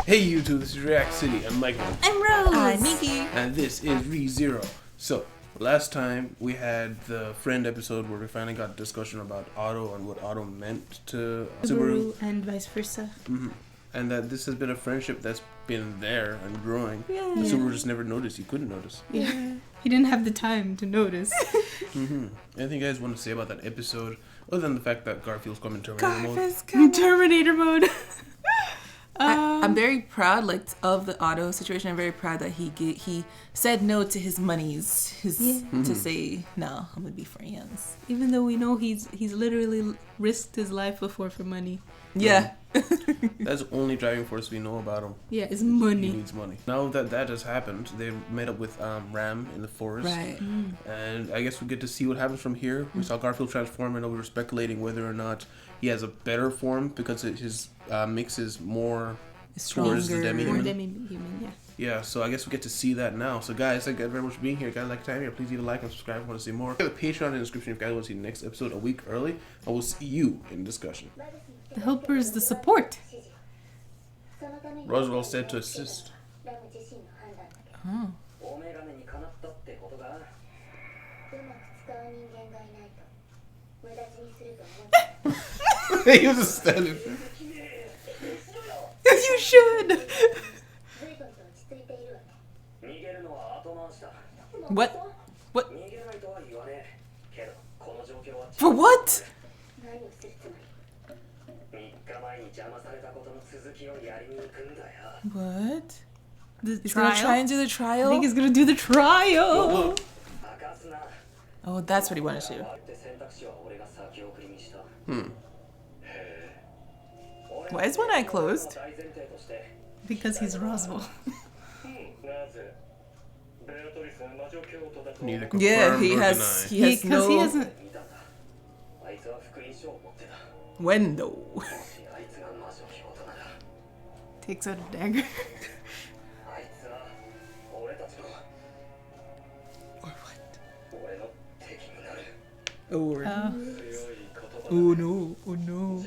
Hey YouTube, this is React City. I'm MacLeod. I'm Rose. I'm Nikki. And this is ReZero. So, last time we had the friend episode where we finally got a discussion about Otto and what Otto meant to Subaru. And vice versa. Mm-hmm. And that this has been a friendship that's been there and growing. Yeah. But Subaru just never noticed. He couldn't notice. Yeah. He didn't have the time to notice. Mm-hmm. Anything you guys want to say about that episode, other than the fact that Garfield's coming to Terminator mode? Garfield's coming. Terminator mode. I'm very proud, of the Otto situation. I'm very proud that he said no to his monies, to say no, I'm gonna be friends. Even though we know he's literally risked his life before for money. Yeah. That's the only driving force we know about him. Yeah, it's money. He needs money. Now that has happened, they met up with Ram in the forest. Right. And I guess we get to see what happens from here. We saw Garfield transform, and we were speculating whether or not he has a better form because his mix is more towards the Stronger. demi-human. More demi-human, yeah. Yeah, so I guess we get to see that now. So guys, thank you very much for being here. Guys, like time here, please leave a like and subscribe if you want to see more. The Patreon in the description if you guys want to see the next episode a week early. And we'll see you in the discussion. The helpers, the support. Roswell said to assist. Oh. He was just standing there. You should. What? What? For what? What? He's gonna try and do the I trial? think he's gonna do the trial. Oh, that's what he wanted to do. Why is one eye closed? Because he's Roswell. Neither confirm Yeah, he nor has. deny. He has Because he no. hasn't. When though? Takes out a dagger. Or Oh. oh no! Oh no!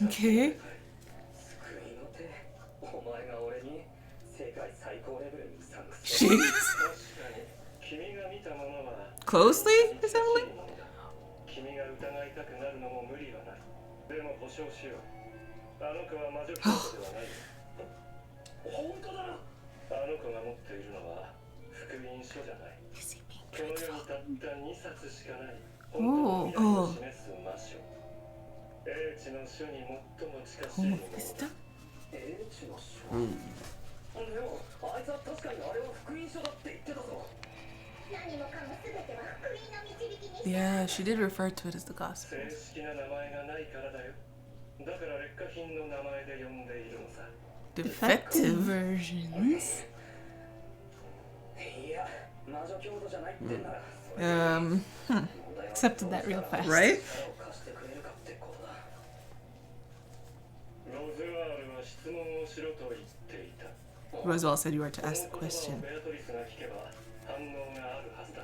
Okay. Jeez. Closely, assembly? Oh. Oh. Oh, wisdom? Yeah, she did refer to it as the gospel. Defective Defective? versions. Accepted that real fast. Right? Roswell said you were to ask the question.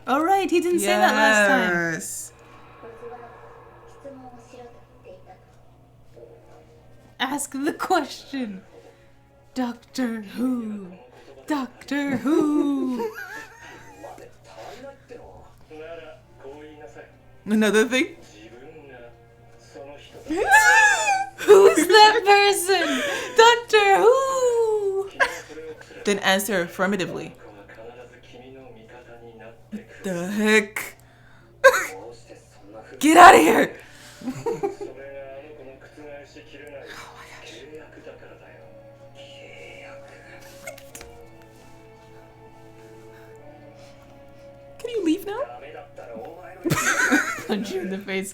Oh, right. He didn't say that last time. Yes. Ask the question. Doctor Who. Doctor Who. Another thing? Who's that person? Doctor Who. Then answer affirmatively. The heck? Get out of here! Can you leave now? Punch you in the face.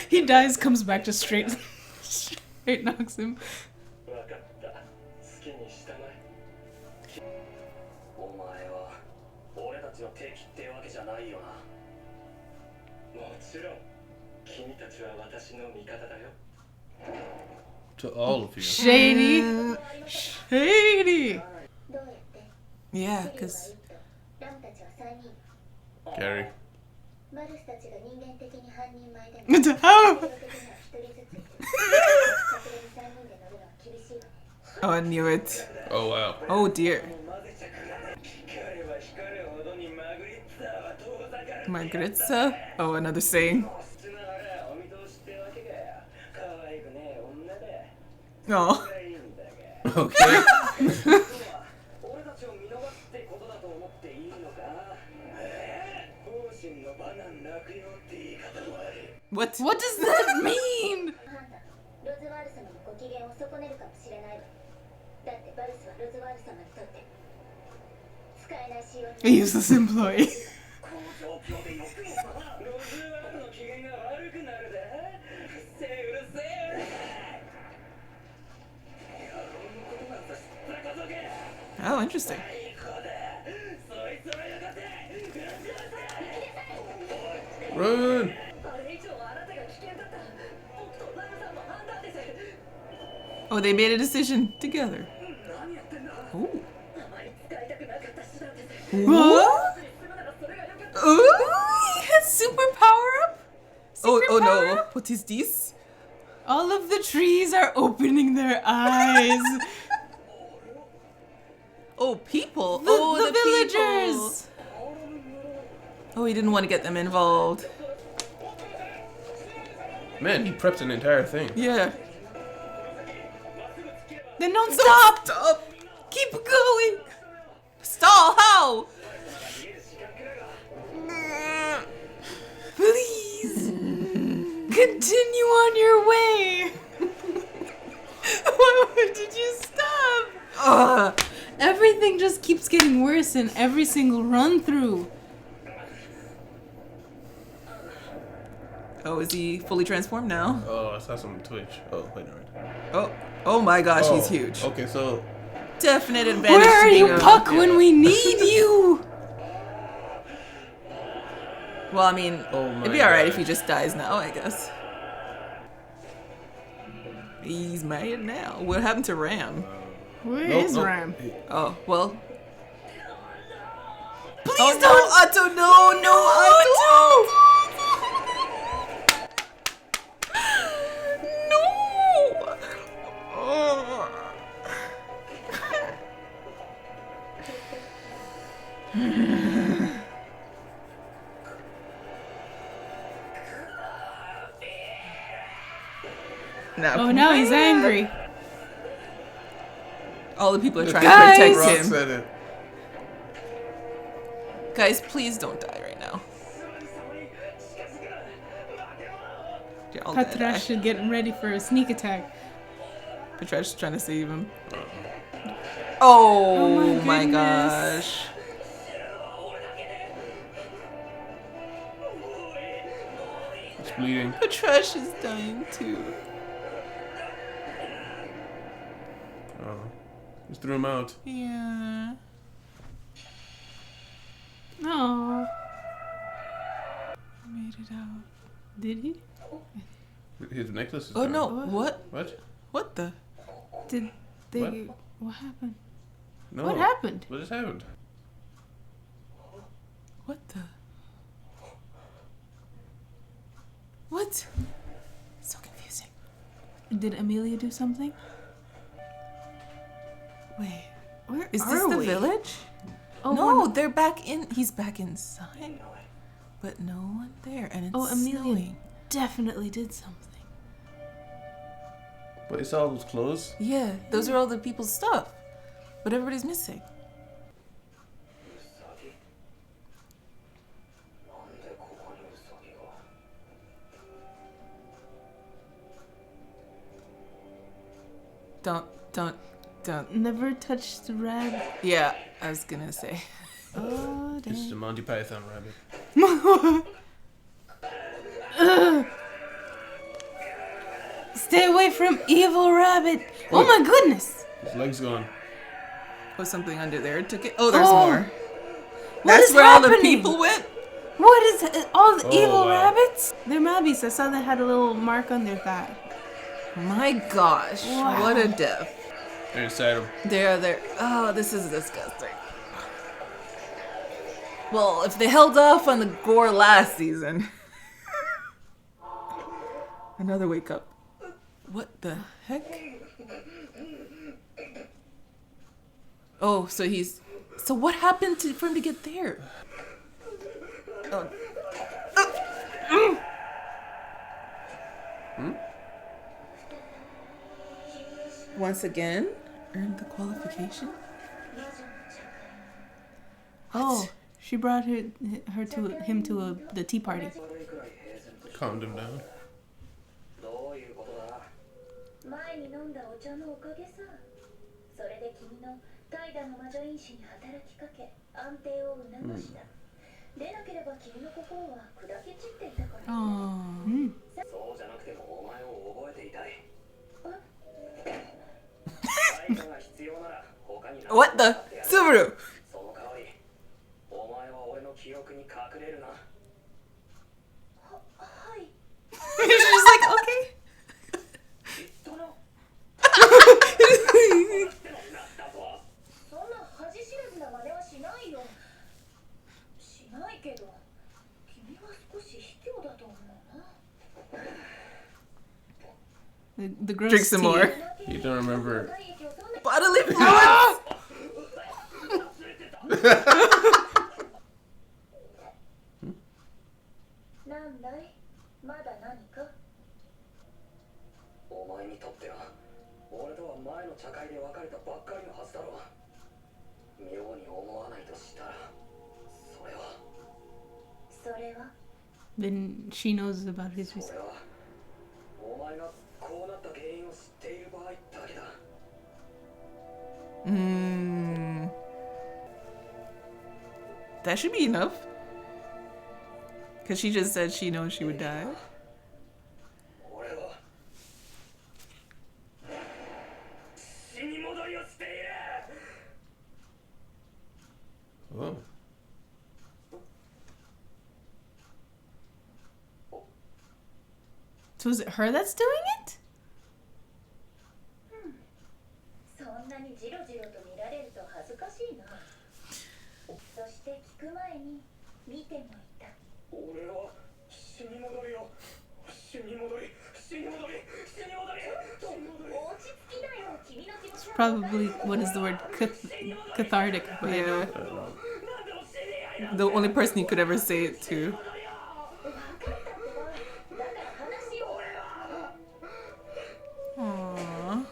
He dies, comes back to straight knocks him. To all of you. Shady. Shady. Yeah, because Gary. Oh. oh, I knew it. Oh wow. Oh dear. Margaretza? Oh, another saying. Oh. Okay. What? What does that mean? A useless employee. Oh, interesting. Run. Oh, they made a decision together. Ooh. What? Ooh, he has super power up. Oh, Secret oh power no! up? What is this? All of the trees are opening their eyes. Oh, people! The oh, villagers. People. Oh, he didn't want to get them involved. Man, he prepped an entire thing. Yeah. Then don't stop. Stop! Keep going! Stall! How? Please continue on your way. Why did you stop? Ugh. Everything just keeps getting worse in every single run through. Oh, is he fully transformed now? Oh, I saw some on Twitch. Oh, wait, alright. Oh, oh my gosh, Oh, he's huge. Okay, so Definite advantage. Where are to you, being a- Puck, when we need you? Well, I mean, Oh my it'd be alright if gosh. he just dies now, I guess. He's mad now. What happened to Ram? Where Nope, is nope. Ram? Oh, well. Please Oh don't. no, Otto, no, no, Otto! No! Oh. Oh, now he's angry. All the people are trying Guys! to Rock protect him. said it. Guys, please don't die right now. You're all gonna die. Patrash should get ready for a sneak attack. Patrash is trying to save him. Oh, Oh my my goodness. gosh. It's bleeding. Patrash is dying too. Oh, just threw him out. Yeah. Oh, Made it out. did he? His necklace is Oh gone. no, What? what? What? What the? Did they? What? What happened? No. What happened? What just happened? What the? What? So confusing. Did Amelia do something? Wait, Where is are this the we? village? Oh No, one- they're back in. He's back inside. But no one there, and it's Oh, Amelia snowing. definitely did something. But it's all those clothes. Yeah, those are all the people's stuff. But everybody's missing. Don't. Never touched the rag. Yeah, I was gonna say. Oh, This is dang. the Monty Python rabbit. Ugh. Stay away from evil rabbit. Oh my goodness. His leg's gone. Was something under there? Took it. Oh, there's Oh. more. What That's is where all the happening? people went. What is all the Oh, evil wow. rabbits? They're Mabbies. I saw they had a little mark on their thigh. My gosh. Wow. What a death. They're inside him. They're there. Oh, this is disgusting. Well, if they held off on the gore last season. Another wake up. What the heck? Oh, so he's... So what happened for him to get there? Oh. Once again, earned the qualification? Oh, she brought him to the tea party. Calmed him down. 前に飲んだお茶のおかげさ。それで君の怠惰の魔女因子に働きかけ安定を促した。でなければ君の心は砕け散っていたから。そうじゃなくてもお前を覚えていたい。What the? Subaru! その代わり、お前は俺の記憶に隠れるな。はい。 She's just like, okay. そんな恥知らずな真似はしないよ。しないけど、君は少し卑怯だと思うな。 The gross Drink some tea. more. You don't remember. Bodily fluids! なんだい？まだ何か？お前にとっては、俺とは前の茶会で別れたばっかりのはずだろう。妙に思わないとしたら、それは Then she knows about his それは、お前がこうなった原因を知っている場合だけだ。That should be enough. Because she just said she knows she would die. 俺は死に戻りをしている。 Oh. So is it her that's doing it? そんなにジロジロと見られると恥ずかしいな。そして聞く前に見てもいた。俺は死に戻りよ。死に戻り、死に戻り、死に戻り。落ち着きだよ。君の気持ちは Probably, what is the word? Cathartic. But Yeah. The only person you could ever say it to. Aww.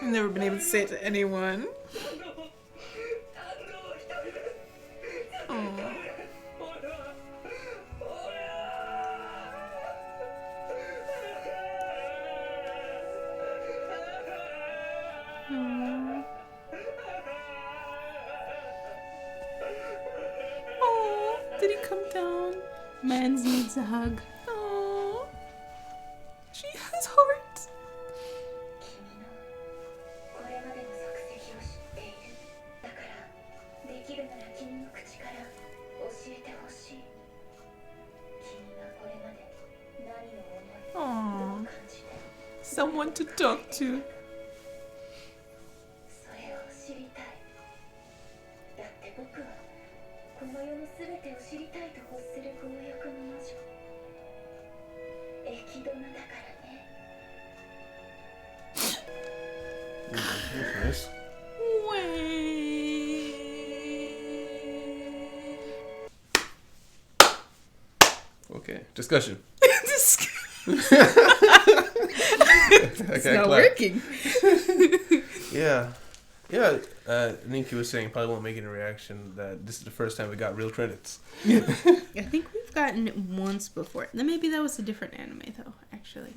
I've never been able to say it to anyone. Oh, did he come down? Man needs a hug. Oh, she has heart. これまでの足跡を知っている。だからできるなら君の口から教えてほしい。君がこれまで何を思い、どう感じて、 Someone to talk to. それを知りたい。だって僕はこの世のすべてを知りたいと欲する強欲の魔女。駅殿だからね。 Nice. Okay. Discussion. It's not working. Yeah. Yeah. Nikki was saying probably won't make any reaction that this is the first time we got real credits. I think we've gotten it once before. Then maybe that was a different anime, though. Actually,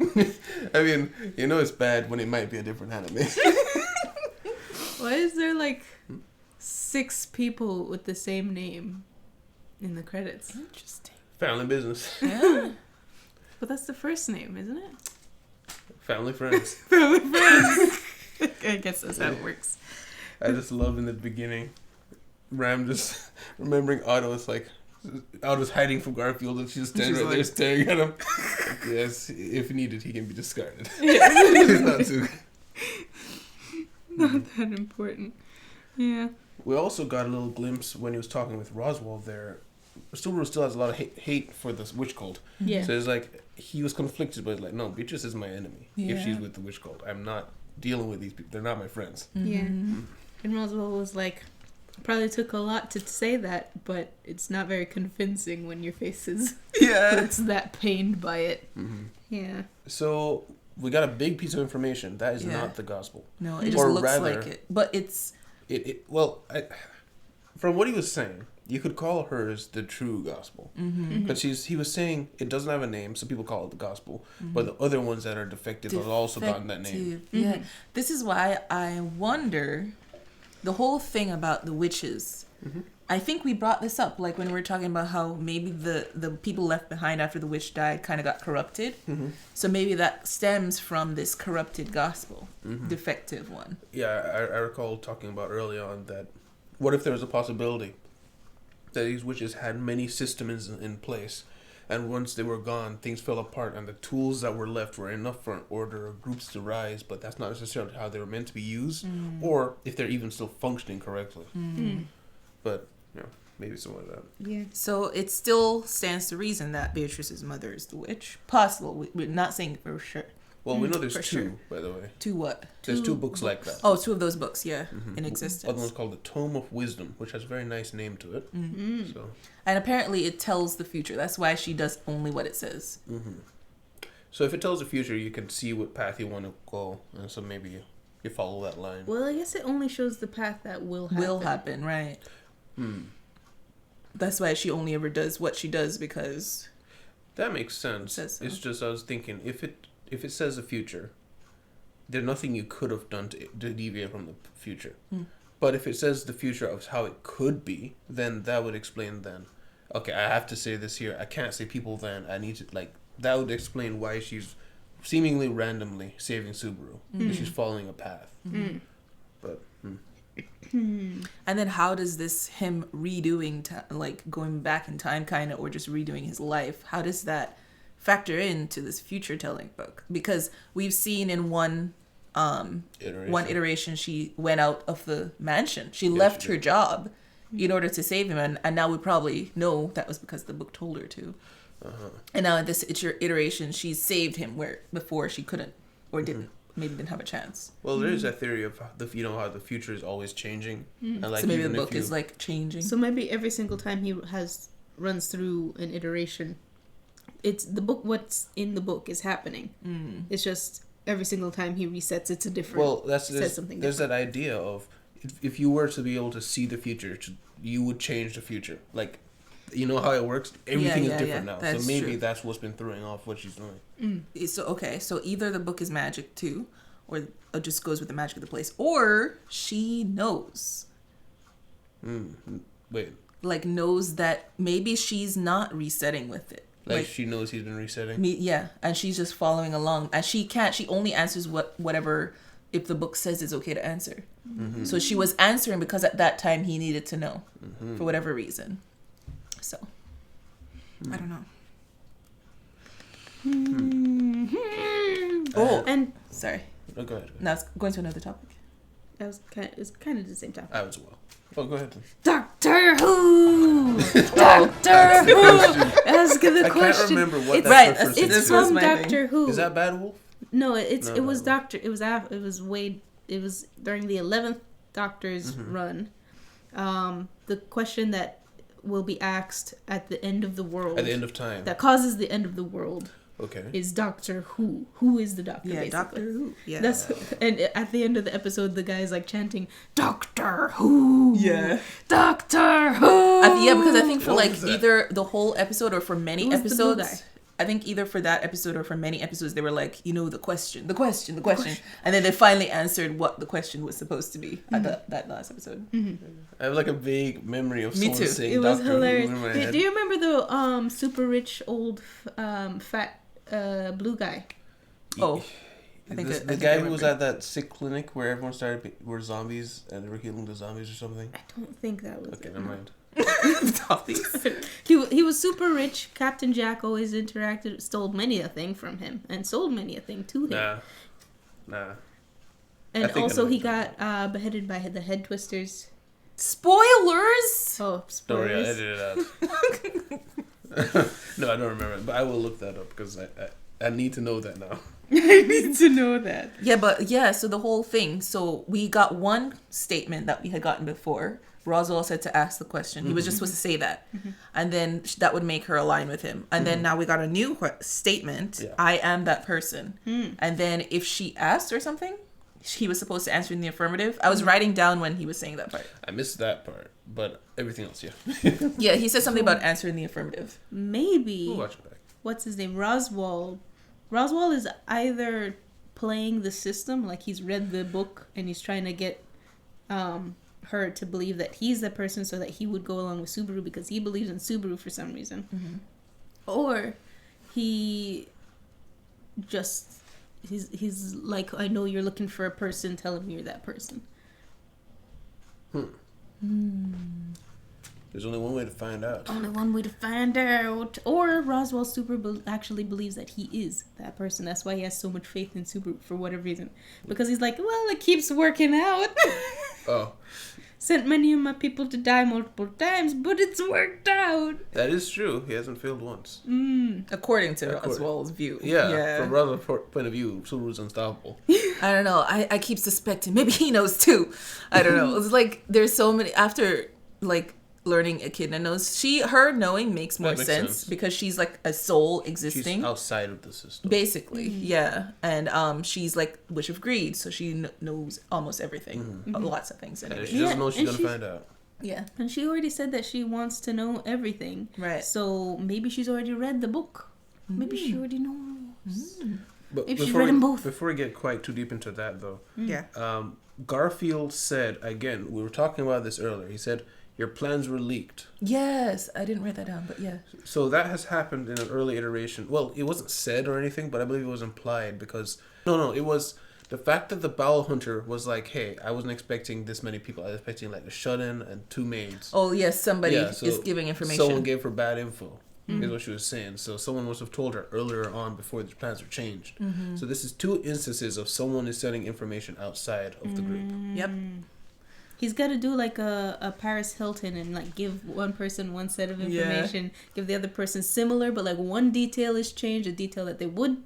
I mean, you know it's bad when it might be a different anime. why is there like 6 people with the same name in the credits. Interesting. Family business. Yeah. But that's the first name, isn't it? Family friends. Family friends. I guess that's how it works. I just love in the beginning, Ram just remembering Otto's hiding from Garfield and she's standing right there staring at him. Yes, if needed, he can be discarded. He's not too. Not that important. Yeah. We also got a little glimpse when he was talking with Roswell there. Subaru still has a lot of hate for this witch cult. Yeah. So it's like he was conflicted, but like, no, Beatrice is my enemy. If she's with the witch cult, I'm not dealing with these people. They're not my friends. Yeah. And Roswell was like, probably took a lot to say that, but it's not very convincing when your face is it's that pained by it. Mm-hmm. Yeah. So we got a big piece of information. That is not the gospel. No, it just looks like it. But it's... from what he was saying, you could call hers the true gospel. Because he was saying it doesn't have a name, so people call it the gospel. But the other ones that are defective have also gotten that name. Yeah. This is why I wonder... The whole thing about the witches, I think we brought this up, like when we were talking about how maybe the people left behind after the witch died kind of got corrupted. So maybe that stems from this corrupted gospel, defective one. Yeah, I recall talking about early on that what if there was a possibility that these witches had many systems in place, and once they were gone, things fell apart, and the tools that were left were enough for an order of groups to rise, but that's not necessarily how they were meant to be used, or if they're even still functioning correctly. But, maybe something like that. Yeah. So it still stands to reason that Beatrice's mother is the witch. Possible. We're not saying for sure. Well, we know there's for two, sure. by the way. Two what? There's two books like that. Oh, 2 of those books, in existence. Other one's called the Tome of Wisdom, which has a very nice name to it. So. And apparently it tells the future. That's why she does only what it says. So if it tells the future, you can see what path you want to go, and so maybe you follow that line. Well, I guess it only shows the path that will happen. Will happen, right. That's why she only ever does what she does, because... That makes sense. Says so. It's just I was thinking, if it says the future, there's nothing you could have done to deviate from the future. But if it says the future of how it could be, then that would explain then. Okay, I have to say this here. I can't say people then. I need to, that would explain why she's seemingly randomly saving Subaru. Because she's following a path. But... And then how does this him redoing, going back in time kind of, or just redoing his life, how does that factor into this future telling book? Because we've seen in one iteration she went out of the mansion. She left her job in order to save him, and now we probably know that was because the book told her to. And now in this iteration she's saved him where before she couldn't or didn't. Maybe didn't have a chance. Well, there is that theory of how the future is always changing, and so maybe the book is changing. So maybe every single time he runs through an iteration, it's the book. What's in the book is happening. It's just every single time he resets, it's a different. Well, there's that idea of if you were to be able to see the future, you would change the future. Like, you know how it works. Everything is different now. That's so maybe true. That's what's been throwing off what she's doing. So either the book is magic too, or it just goes with the magic of the place, or she knows. Wait. Knows that maybe she's not resetting with it. She knows he's been resetting. And she's just following along, and she only answers whatever if the book says it's okay to answer. So she was answering because at that time he needed to know for whatever reason. So I don't know. And sorry. Oh, go ahead. Now it's going to another topic. It's kind of the same topic. I was well. Oh, go ahead. Doctor Who. Doctor Who. Ask the question. I can't remember what it's that's right. It's from Doctor Who. Is that Bad Wolf? No, it was Doctor. It was during the 11th Doctor's run. The question that will be asked at the end of the world. At the end of time. That causes the end of the world. Okay. Is Doctor Who. Who is the Doctor, basically. Doctor Who. Yeah. And at the end of the episode, the guy's chanting, Doctor Who. Yeah. Doctor Who. Because I think for either the whole episode or for many episodes. I think either for that episode or for many episodes, they were like, the question. And then they finally answered what the question was supposed to be at that last episode. I have like a vague memory of Me someone too. saying It was Doctor hilarious. Who in my head. Do you remember the super rich old fat blue guy? Oh. I think The I guy who was remember. at that sick clinic where everyone were zombies and they were healing the zombies or something. I don't think that was Okay, it. never mind. He was super rich. Captain Jack always stole many a thing from him and sold many a thing to him. Nah. I And think I also know he what got beheaded by the head twisters. Spoilers! Oh, Sorry, I spoilers. edited it out. No, I don't remember it, but I will look that up because I need to know that now. I need to know that. Yeah, so the whole thing. So we got one statement that we had gotten before. Roswell said to ask the question. He was just supposed to say that. And then that would make her align with him. And then now we got a new statement. Yeah. I am that person. And then if she asked or something, he was supposed to answer in the affirmative. I was writing down when he was saying that part. I missed that part, but everything else, yeah. Yeah, he said something about answering the affirmative. Maybe. We'll watch it back. What's his name? Roswell. Roswell is either playing the system, like he's read the book and he's trying to get her to believe that he's the person so that he would go along with Subaru because he believes in Subaru for some reason. Or he just he's like, I know you're looking for a person, tell him you're that person. There's only one way to find out. Only one way to find out. Or Roswell actually believes that he is that person. That's why he has so much faith in Subaru for whatever reason. Because he's like, well, it keeps working out. Oh, Sent many of my people to die multiple times, but it's worked out. that is true. He hasn't failed once. According to Roswell's view. Yeah, from Roswell's point of view, Subaru's unstoppable. I don't know. I keep suspecting. Maybe he knows too. I don't know. It's like there's so many after like learning Echidna knows. Her knowing makes more That makes sense because she's like a soul existing. She's outside of the system. Basically, yeah. And she's like Witch of Greed, so she knows almost everything. Lots of things And anyway. she doesn't know she's and gonna find out. Yeah. And she already said that she wants to know everything. Right. So maybe she's already read the book. Maybe she already knows. But If she's read them both. before we get quite too deep into that, though, Yeah. Garfield said again. We were talking about this earlier. He said your plans were leaked. Yes, I didn't write that down, but yeah. So that has happened in an early iteration. Well, it wasn't said or anything, but I believe it was implied because it was the fact that the Bowel Hunter was like, "Hey, I wasn't expecting this many people. I was expecting like a shut-in and 2 maids." Oh yes, somebody Yeah, so is giving information. Someone gave her bad info. Is what she was saying. So someone must have told her earlier on before the plans were changed. So this is 2 instances of someone is sending information outside of the group. Yep. He's got to do like a Paris Hilton and like give one person one set of information, give the other person similar, but like one detail is changed, a detail that they would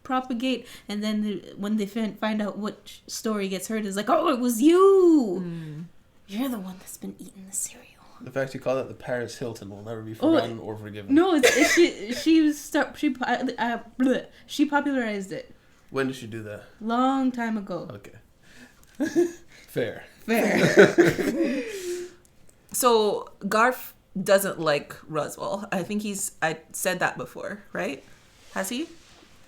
propagate, and then when they find out what story gets heard, it's like, oh, it was you. You're the one that's been eating the cereal. The fact you call that the Paris Hilton will never be forgotten or forgiven. No, she popularized it When did she do that? long time ago. Okay. Fair. So Garf doesn't like Roswell. I think I said that before, right? Has he?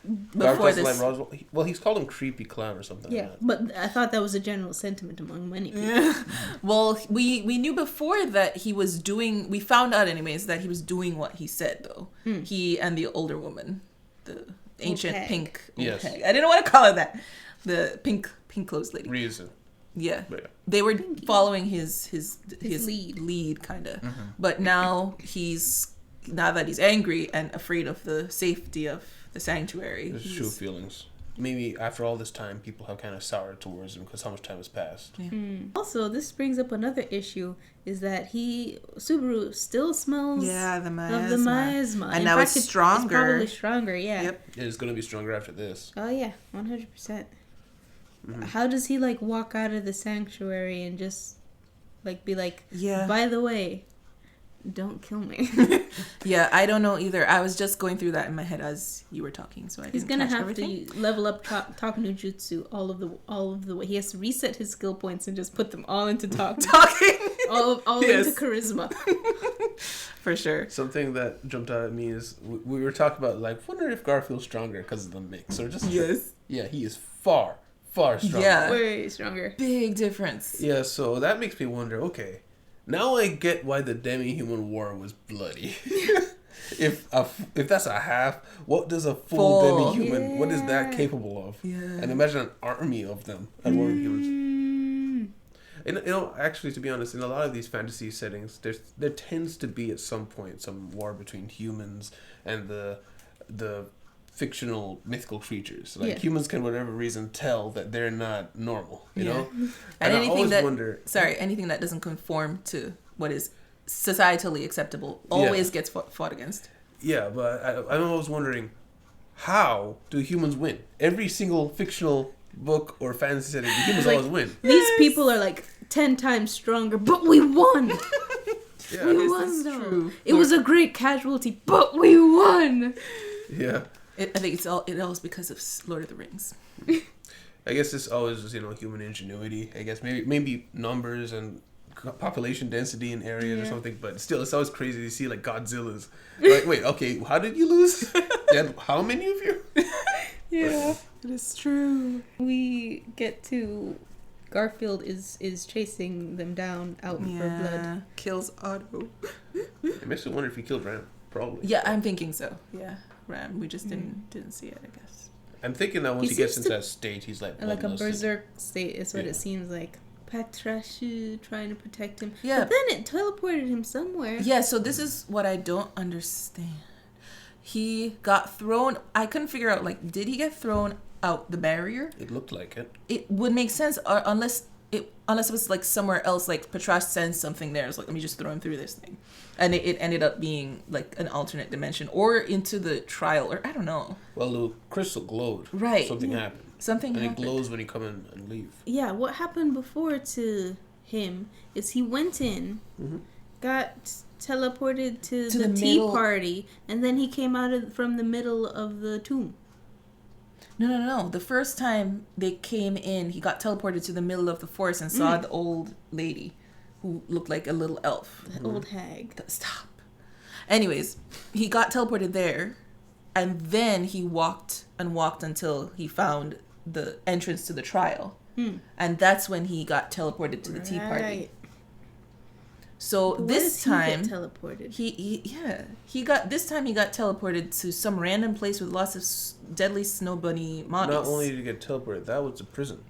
Garf doesn't like Roswell. He's called him creepy clown or something Yeah, like that. but I thought that was a general sentiment among many people. Well, we knew before that he was doing. We found out anyways that he was doing what he said though. He and the older woman, the ancient hag. pink. Yes. Hag. I didn't want to call her that. The pink clothes lady. Reason. Yeah. But yeah. They were following his lead kind of. But now now that he's angry and afraid of the safety of the sanctuary. There's true feelings. Maybe after all this time, people have kind of soured towards him because how much time has passed. Yeah. Also, this brings up another issue: is that Subaru still smells the miasma. of the miasma, And now it's stronger. It's probably stronger. Yeah. Yep. It's going to be stronger after this. Oh yeah, 100%. How does he like walk out of the sanctuary and just like be like, Yeah. by the way, don't kill me? Yeah, I don't know either. I was just going through that in my head as you were talking, so I He's didn't gonna catch have everything. to level up talk no jutsu all of the way. He has to reset his skill points and just put them all into talk, Talking. all Yes. into charisma. For sure. Something that jumped out at me is we were talking about, like, wonder if Garfield's stronger because of the mix or just Yes. Yeah, he is far stronger. Yeah. Way stronger. Big difference. Yeah, so that makes me wonder, okay, now I get why the demi-human war was bloody. If that's a half, what does a full demi-human, what is that capable of? Yeah. And imagine an army of them and war humans. And, actually, to be honest, in a lot of these fantasy settings, there tends to be at some point some war between humans and the fictional mythical creatures. Like humans can, for whatever reason, tell that they're not normal. You know, and anything I always wonder. Anything that doesn't conform to what is societally acceptable always gets fought against. Yeah, but I'm always wondering, how do humans win? Every single fictional book or fantasy setting, the humans always win. These people are like 10 times stronger, but we won. Yeah, we won though. True. It was a great casualty, but we won. Yeah. I think it all is because of Lord of the Rings. I guess it's always just, human ingenuity. I guess maybe numbers and population density in areas or something, but still, it's always crazy to see like Godzilla's. Like, wait, okay, how did you lose? How many of you? Yeah, it is true. We get to Garfield is chasing them down out for blood. Kills Otto. It makes me wonder if he killed Ram. Probably. Yeah, I'm thinking so. Yeah, Ram. We just didn't see it, I guess. I'm thinking that once he gets into that state, he's like a berserk state is what it seems like. Patrashu trying to protect him. Yeah. But then it teleported him somewhere. Yeah, so this is what I don't understand. He got thrown. I couldn't figure out, like, did he get thrown out the barrier? It looked like it. It would make sense unless it was like somewhere else, like Patrash sends something there. It's like, let me just throw him through this thing. And it ended up being like an alternate dimension or into the trial, or I don't know. Well, the crystal glowed. Right. Something happened. Something happened. happened. And it glows when you come in and leave. Yeah, what happened before to him is he went in, got teleported to the tea party, and then he came out from the middle of the tomb. No. The first time they came in, he got teleported to the middle of the forest and saw the old lady who looked like a little elf. The old hag. Stop. Anyways, he got teleported there, and then he walked until he found the entrance to the trial. And that's when he got teleported to the tea party. So this time he get teleported? He got teleported to some random place with lots of deadly snow bunny mobbies. Not only did he get teleported, that was a prison.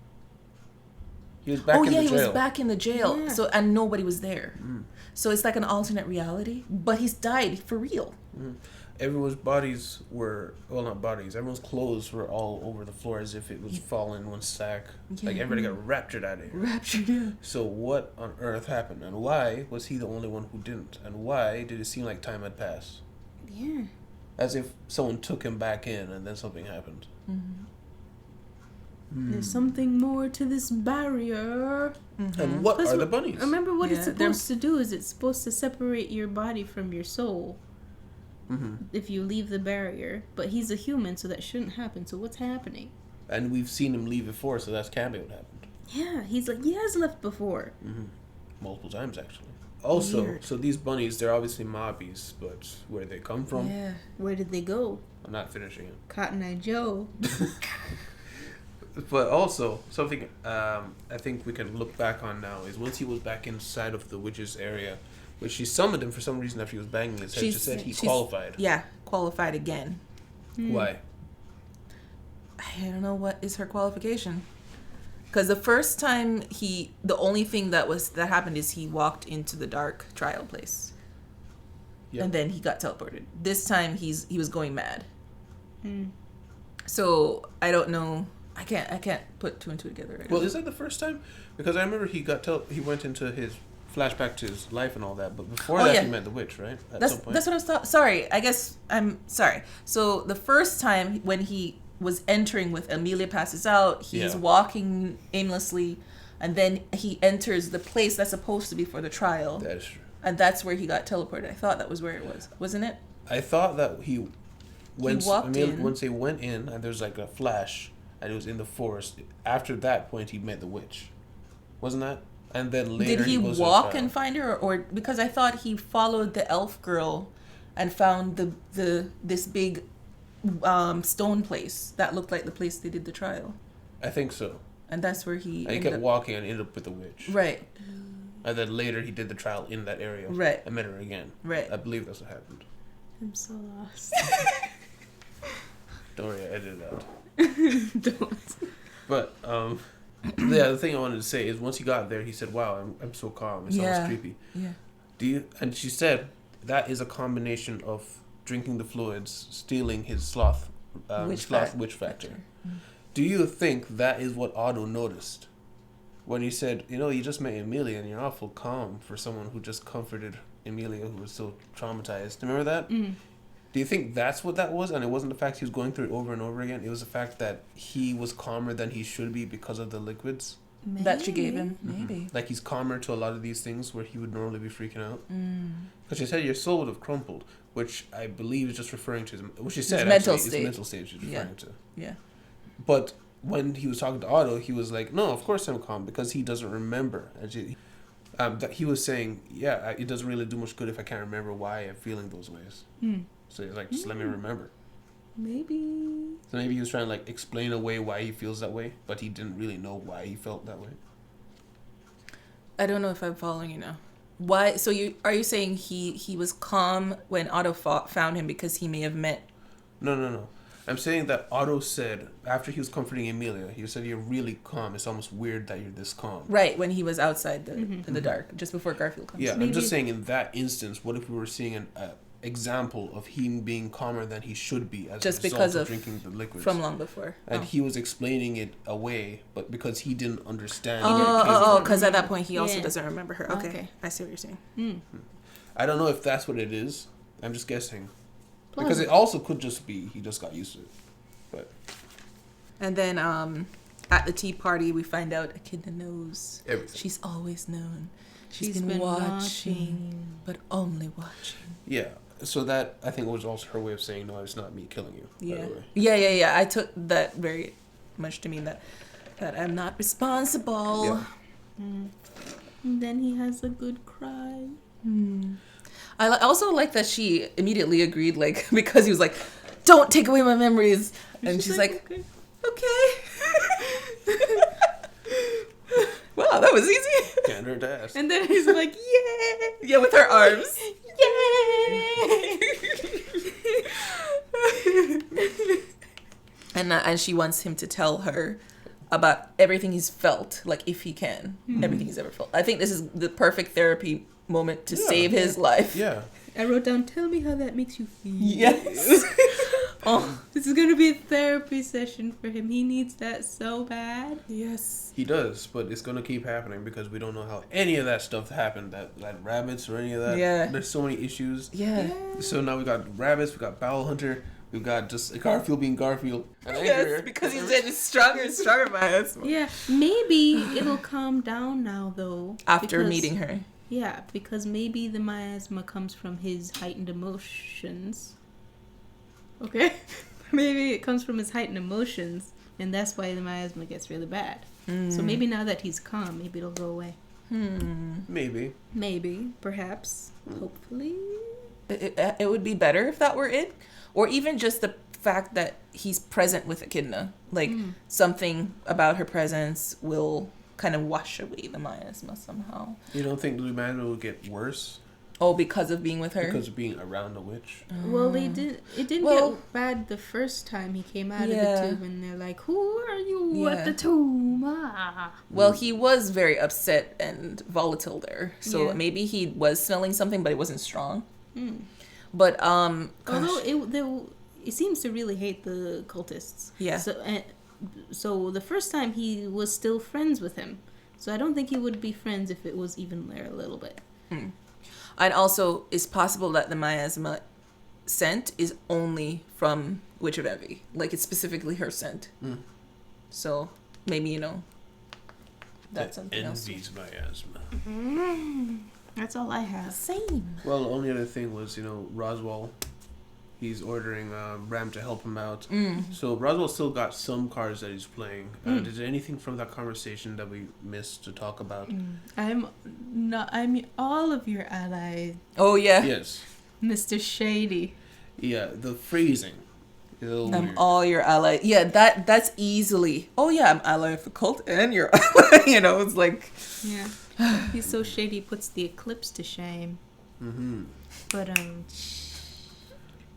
He was back in the jail. He was back in the jail. Yeah. So and nobody was there. So it's like an alternate reality, but he's died for real. Everyone's bodies everyone's clothes were all over the floor as if it was fallen in one sack. Yeah. Like everybody got raptured out of here. So what on earth happened? And why was he the only one who didn't? And why did it seem like time had passed? Yeah. As if someone took him back in and then something happened. There's something more to this barrier. And what are the bunnies? Remember what it's supposed to do is it's supposed to separate your body from your soul. If you leave the barrier, but he's a human, so that shouldn't happen. So what's happening? And we've seen him leave before, so that can't be what happened. Yeah, he has left before. Multiple times, actually. Also, so these bunnies, they're obviously mobbies, but where they come from? Yeah. Where did they go? I'm not finishing it. Cotton Eye Joe. But also, something I think we can look back on now is once he was back inside of the witch's area, which she summoned him for some reason after he was banging his head. She said he qualified. Yeah, qualified again. Why? I don't know what is her qualification. Because the first time the only thing that happened is he walked into the dark trial place. Yep. And then he got teleported. This time he was going mad. So I don't know. I can't put two and two together. Well, is that the first time? Because I remember he went into his flashback to his life and all that, but before he met the witch, right? Some point. That's what I'm sorry. I guess I'm sorry. So the first time when he was entering with Amelia passes out, he's walking aimlessly, and then he enters the place that's supposed to be for the trial. That is true. And that's where he got teleported. I thought that was where it was, wasn't it? I thought that once they went in, and there's like a flash, and it was in the forest. After that point, he met the witch. Wasn't that? And then later did he goes to the walk trial. and find her, or because I thought he followed the elf girl and found this big stone place that looked like the place they did the trial, I think so. and that's where he And he ended kept up. walking and ended up with the witch. Right, And then later he did the trial in that area. Right. And met her again. right. I believe that's what happened. I'm so lost. Don't worry, I edited it out. Don't. But yeah, the thing I wanted to say is once he got there, he said, "Wow, I'm so calm. It sounds Yeah. creepy." Yeah. And she said that is a combination of drinking the fluids, stealing his sloth witch factor. Do you think that is what Otto noticed when he said, you just met Emilia and you're awful calm for someone who just comforted Emilia who was so traumatized? Remember that? Mm. Do you think that's what that was? And it wasn't the fact he was going through it over and over again. It was the fact that he was calmer than he should be because of the liquids. That she gave him, maybe. Like he's calmer to a lot of these things where he would normally be freaking out. Mm. Because she said your soul would have crumpled, which I believe is just referring to what she said. mental His state. mental state she's referring to. Yeah. But when he was talking to Otto, he was like, "No, of course I'm calm because he doesn't remember." And that he was saying, "Yeah, it doesn't really do much good if I can't remember why I'm feeling those ways." Mm. So he's like, "Just let me remember." Maybe. So maybe he was trying to explain away why he feels that way, but he didn't really know why he felt that way. I don't know if I'm following you now. Why? So are you saying he was calm when Otto found him because he may have met? No. I'm saying that Otto said after he was comforting Emilia, he said, "You're really calm. It's almost weird that you're this calm." Right, when he was outside in the dark, just before Garfield comes. Yeah, Maybe- I'm just saying in that instance, what if we were seeing an example of him being calmer than he should be as Just a result because of of drinking the liquids? From long before. And he was explaining it away, but because he didn't understand. Because at that point he also Yeah. doesn't remember her. Okay. Okay. I see what you're saying. Mm. I don't know if that's what it is. I'm just guessing. Because Plausible. it also could just be he just got used to it. But And then at the tea party we find out Echidna knows. everything. She's always known. She's been been watching, but only watching. Yeah. So that, I think, was also her way of saying, "No, it's not me killing you." Yeah. By the way. Yeah. I took that very much to mean that I'm not responsible. Yeah. Mm. And then he has a good cry. I also like that she immediately agreed, because he was like, "Don't take away my memories," and she's like, "Okay." Wow, that was easy. Can't hurt to ask. And then he's like, "Yay!" Yeah, with her arms. And she wants him to tell her about everything he's felt, if he can, everything he's ever felt. I think this is the perfect therapy moment to save his life. Yeah. I wrote down, "Tell me how that makes you feel." Yes. Oh, This is gonna be a therapy session for him. He needs that so bad. yes. He does, but it's gonna keep happening because we don't know how any of that stuff happened. That rabbits or any of that. Yeah. There's so many issues. Yeah. So now we got rabbits, we got Bowel Hunter, we got just Garfield being Garfield. And Yes, Angrier. because he's getting stronger and stronger by us. Yeah, maybe it'll calm down now though. After because- meeting her. Yeah, because maybe the miasma comes from his heightened emotions. Okay? Maybe it comes from his heightened emotions, and that's why the miasma gets really bad. So maybe now that he's calm, maybe it'll go away. Maybe. Maybe, perhaps, hopefully. It would be better if that were it. Or even just the fact that he's present with Echidna. Something about her presence will kind of wash away the miasma somehow. You don't think the miasma will get worse Oh, because of being with her? because of being around a witch? Well, it didn't Well- get bad the first time he came out Yeah. of the tomb, and they're like, "Who are you Yeah. at the tomb?" Ah. Well, he was very upset and volatile there. So Yeah. maybe he was smelling something, but it wasn't strong. Mm. But, Although gosh. it seems to really hate the cultists. Yeah. So the first time he was still friends with him. So I don't think he would be friends if it was even there a little bit. And also, it's possible that the miasma scent is only from Witch of Envy. It's specifically her scent. So maybe, that's something else. Envy's miasma. That's all I have. Same. Well, the only other thing was, Roswell, he's ordering Ram to help him out. So Roswell still got some cards that he's playing. Is there anything from that conversation that we missed to talk about? I'm all of your allies, Oh yeah. Yes. Mr. Shady. Yeah, the phrasing is a little I'm weird. all your ally. Yeah, that's easily. Oh yeah, I'm ally of the cult and your ally. You know, it's like. Yeah. He's so shady, puts the eclipse to shame.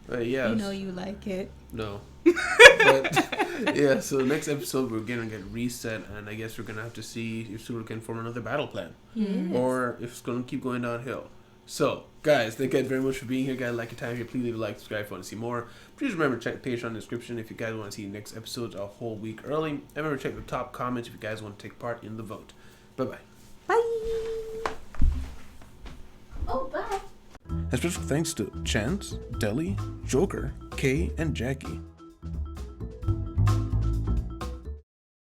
But Yeah. you know you like it. No. But yeah, so next episode we're gonna get reset, and I guess we're gonna have to see if Sulu can form another battle plan, or if it's gonna keep going downhill. So, guys, thank you guys very much for being here. Guys, like your time here. Please leave a like, subscribe if you want to see more. Please remember to check the Patreon in the description if you guys want to see next episodes a whole week early. And remember to check the top comments if you guys want to take part in the vote. Bye-bye. Bye. Oh, bye. And special thanks to Chance, Deli, Joker, Kay, and Jackie.